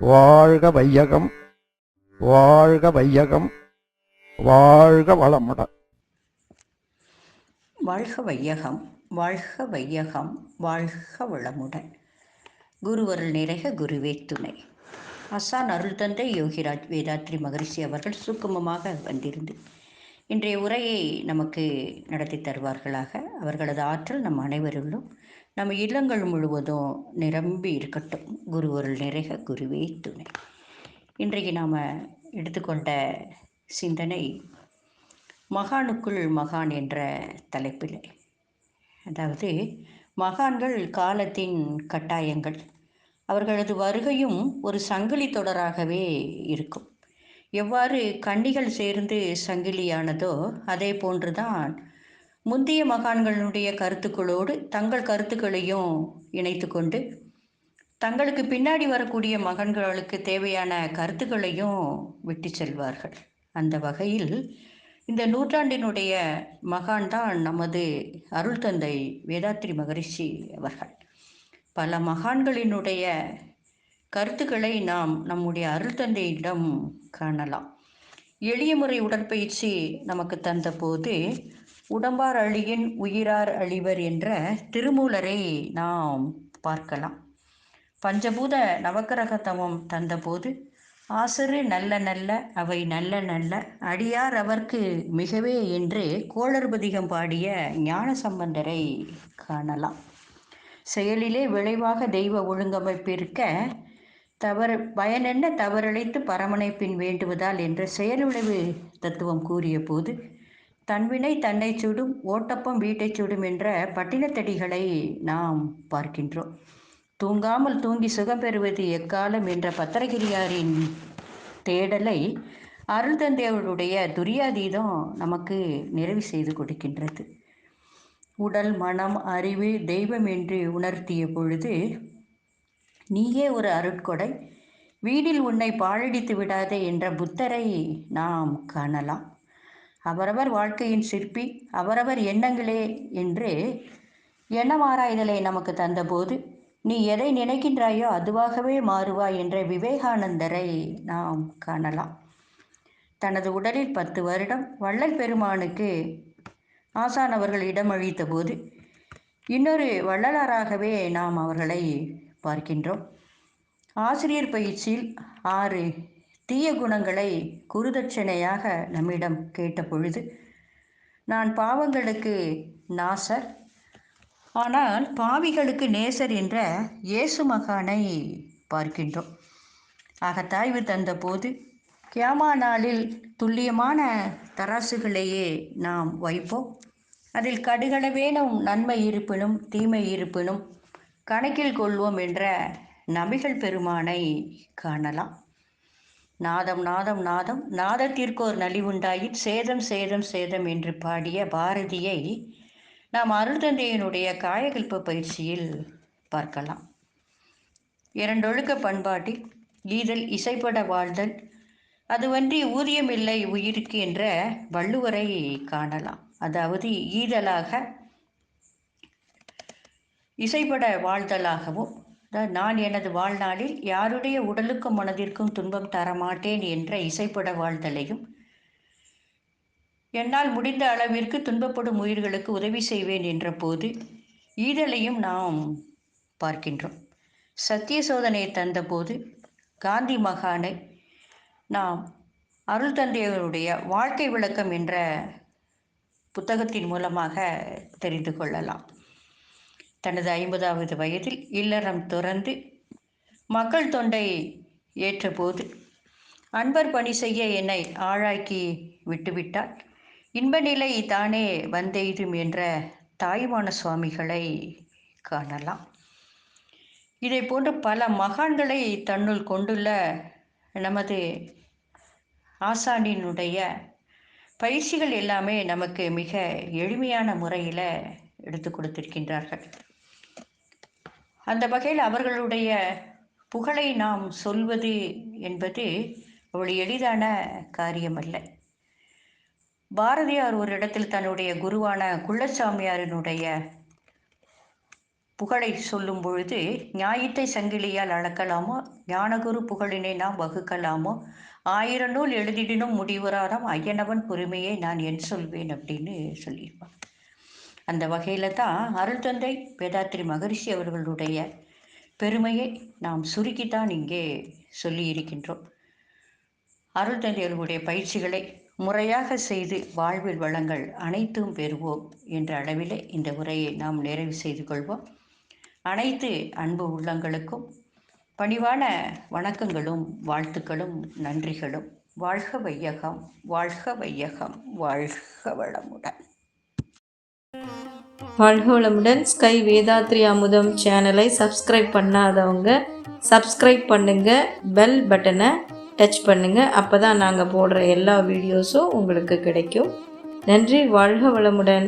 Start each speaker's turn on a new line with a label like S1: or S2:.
S1: வாழ்க வையகம், வாழ்க வையகம், வாழ்க வளமுடன்.
S2: வாழ்க வையகம், வாழ்க வையகம், வாழ்க வளமுடன். குருவருள் நிறைக, குருவே துணை. ஆசான் அருள் தந்தை யோகிராஜ் வேதாத்ரி மகரிஷி அவர்கள் சுக்குமமாக வந்திருந்து இன்றைய உரையை நமக்கு நடத்தி தருவார்களாக. அவர்களது ஆற்றல் நம் அனைவரிலும் நம் இல்லங்கள் முழுவதும் நிரம்பி இருக்கட்டும். குருவருள் நிறைக, குருவே துணை. இன்றைக்கு நாம் எடுத்துக்கொண்ட சிந்தனை மகானுக்குள் மகான் என்ற தலைப்பில். அதாவது மகான்கள் காலத்தின் கட்டாயங்கள், அவர்களது வருகையும் ஒரு சங்கிலி தொடராகவே இருக்கும். எவ்வாறு கன்னிகள் சேர்ந்து சங்கிலியானதோ அதே போன்றுதான் முந்தைய மகான்களுடைய கருத்துக்களோடு தங்கள் கருத்துக்களையும் இணைத்து கொண்டு தங்களுக்கு பின்னாடி வரக்கூடிய மகன்களுக்கு தேவையான கருத்துக்களையும் விட்டு செல்வார்கள். அந்த வகையில் இந்த நூற்றாண்டினுடைய மகான் தான் நமது அருள் தந்தை வேதாத்ரி மகரிஷி அவர்கள். பல மகான்களினுடைய கருத்துக்களை நாம் நம்முடைய அருள் தந்தையிடம் காணலாம். எளிய முறை உடற்பயிற்சி நமக்கு தந்த போது உடம்பார் அழியின் உயிரார் அழிவர் என்ற திருமூலரை நாம் பார்க்கலாம். பஞ்சபூத நவக்கிரக தவம் தந்தபோது ஆசரு நல்ல நல்ல அவை நல்ல நல்ல அடியார் அவர்க்கு மிகவே என்று கோளறுபதிகம் பாடிய ஞான சம்பந்தரை காணலாம். செயலிலே விளைவாக தெய்வ ஒழுங்கமைப்பிருக்க தவறு பயனென்ன தவறழைத்து பரமனை பின் வேண்டுவதால் என்ற செயல்விளைவு தத்துவம் கூறிய போது தன்வினை தன்னை சுடும் ஓட்டப்பம் வீட்டை சுடும் என்ற பட்டினத்தடிகளை நாம் பார்க்கின்றோம். தூங்காமல் தூங்கி சுகம் பெறுவது எக்காலம் என்ற பத்திரகிரியாரின் தேடலை அருள் தந்தையருடைய துரியாதீதம் நமக்கு நிறைவு செய்து கொடுக்கின்றது. உடல் மனம் அறிவு தெய்வம் என்று உணர்த்திய பொழுது நீயே ஒரு அருட்கொடை, வீடில் உன்னை பாழடித்து விடாதே என்ற புத்தரை நாம் காணலாம். அவரவர் வாழ்க்கையின் சிற்பி அவரவர் எண்ணங்களே என்று எண்ணமாராய்தலை நமக்கு தந்தபோது நீ எதை நினைக்கின்றாயோ அதுவாகவே மாறுவாய் என்ற விவேகானந்தரை நாம் காணலாம். தனது உடலில் 10 வருடம் வள்ளல் பெருமானுக்கு ஆசான் அவர்கள் இடமளித்த போது இன்னொரு வள்ளலாராகவே நாம் அவர்களை பார்க்கின்றோம். ஆசிரியர் பயிற்சியில் 6 தீய குணங்களை குருதட்சணையாக நம்மிடம் கேட்ட பொழுது நான் பாவங்களுக்கு நாசர் ஆனால் பாவிகளுக்கு நேசர் என்ற இயேசு மகானை பார்க்கின்றோம். அகத்தாய்வு தந்த போது கியாமா நாளில் துல்லியமான தராசுகளையே நாம் வைப்போம், அதில் கடுகளவேனும் நன்மை இருப்பினும் தீமை இருப்பினும் கணக்கில் கொள்வோம் என்ற நபிகள் பெருமானை காணலாம். நாதம் நாதம் நாதம் நாதத்திற்கோர் நலிவுண்டாயின் சேதம் சேதம் சேதம் என்று பாடிய பாரதியை நாம் அருள் தந்தையினுடைய காயகல்ப பயிற்சியில் பார்க்கலாம். இரண்டொழுக்க பண்பாட்டில் ஈதல் இசைப்பட வாழ்தல் அதுவன்றி ஊதியமில்லை உயிருக்கு என்ற வள்ளுவரை காணலாம். அதாவது ஈதலாக இசைப்பட வாழ்தலாகவும், நான் எனது வாழ்நாளில் யாருடைய உடலுக்கும் மனதிற்கும் துன்பம் தரமாட்டேன் என்ற இசைப்பட வாழ்தலையும், என்னால் முடிந்த அளவிற்கு துன்பப்படும் உயிர்களுக்கு உதவி செய்வேன் என்ற போது ஈதலையும் நாம் பார்க்கின்றோம். சத்திய சோதனையை தந்தபோது காந்தி மகானை நாம் அருள் தந்தையருடைய வாழ்க்கை விளக்கம் என்ற புத்தகத்தின் மூலமாக தெரிந்து கொள்ளலாம். தனது 50வது வயதில் இல்லறம் துறந்து மக்கள் தொண்டை ஏற்றபோது அன்பர் பணி செய்ய என்னை ஆளாக்கி விட்டுவிட்டால் இன்ப நிலை தானே வந்தெய்தும் என்ற தாயுமான சுவாமிகளை காணலாம். இதை போன்று பல மகான்களை தன்னுள் கொண்டுள்ள நமது ஆசானினுடைய பயிற்சிகள் எல்லாமே நமக்கு மிக எளிமையான முறையில் எடுத்து கொடுத்திருக்கின்றார்கள். அந்த வகையில் அவர்களுடைய புகழை நாம் சொல்வது என்பது அவ்வளவு எளிதான காரியமல்ல. பாரதியார் ஒரு இடத்தில் தன்னுடைய குருவான குள்ளச்சாமியாரினுடைய புகழை சொல்லும் பொழுது ஞாயிற்றை சங்கிலியால் அளக்கலாமோ, ஞானகுரு புகழினை நாம் வகுக்கலாமோ, 1000 நூல் எழுதிடினும் முடிவுறாராம் ஐயனவன் பொறுமையை நான் என் சொல்வேன் அப்படின்னு சொல்லியிருப்பான். அந்த வகையில் தான் அருள் தந்தை வேதாத்ரி மகரிஷி அவர்களுடைய பெருமையை நாம் சுருக்கித்தான் இங்கே சொல்லியிருக்கின்றோம். அருள் தந்தை அவர்களுடைய பயிற்சிகளை முறையாக செய்து வாழ்வில் வளங்கள் அனைத்தும் பெறுவோம் என்ற அளவிலே இந்த உரையை நாம் நிறைவு செய்து கொள்வோம். அனைத்து அன்பு உள்ளங்களுக்கும் பணிவான வணக்கங்களும் வாழ்த்துக்களும் நன்றிகளும். வாழ்க வையகம், வாழ்க வையகம், வாழ்க வளமுடன்.
S3: வாழ்க வளமுடன். ஸ்கை வேதாத்ரி அமுதம் சேனலை சப்ஸ்கிரைப் பண்ணாதவங்க சப்ஸ்கிரைப் பண்ணுங்கள், பெல் பட்டனை டச் பண்ணுங்கள். அப்போ தான் நாங்கள் போடுற எல்லா வீடியோஸும் உங்களுக்கு கிடைக்கும். நன்றி. வாழ்க வளமுடன்.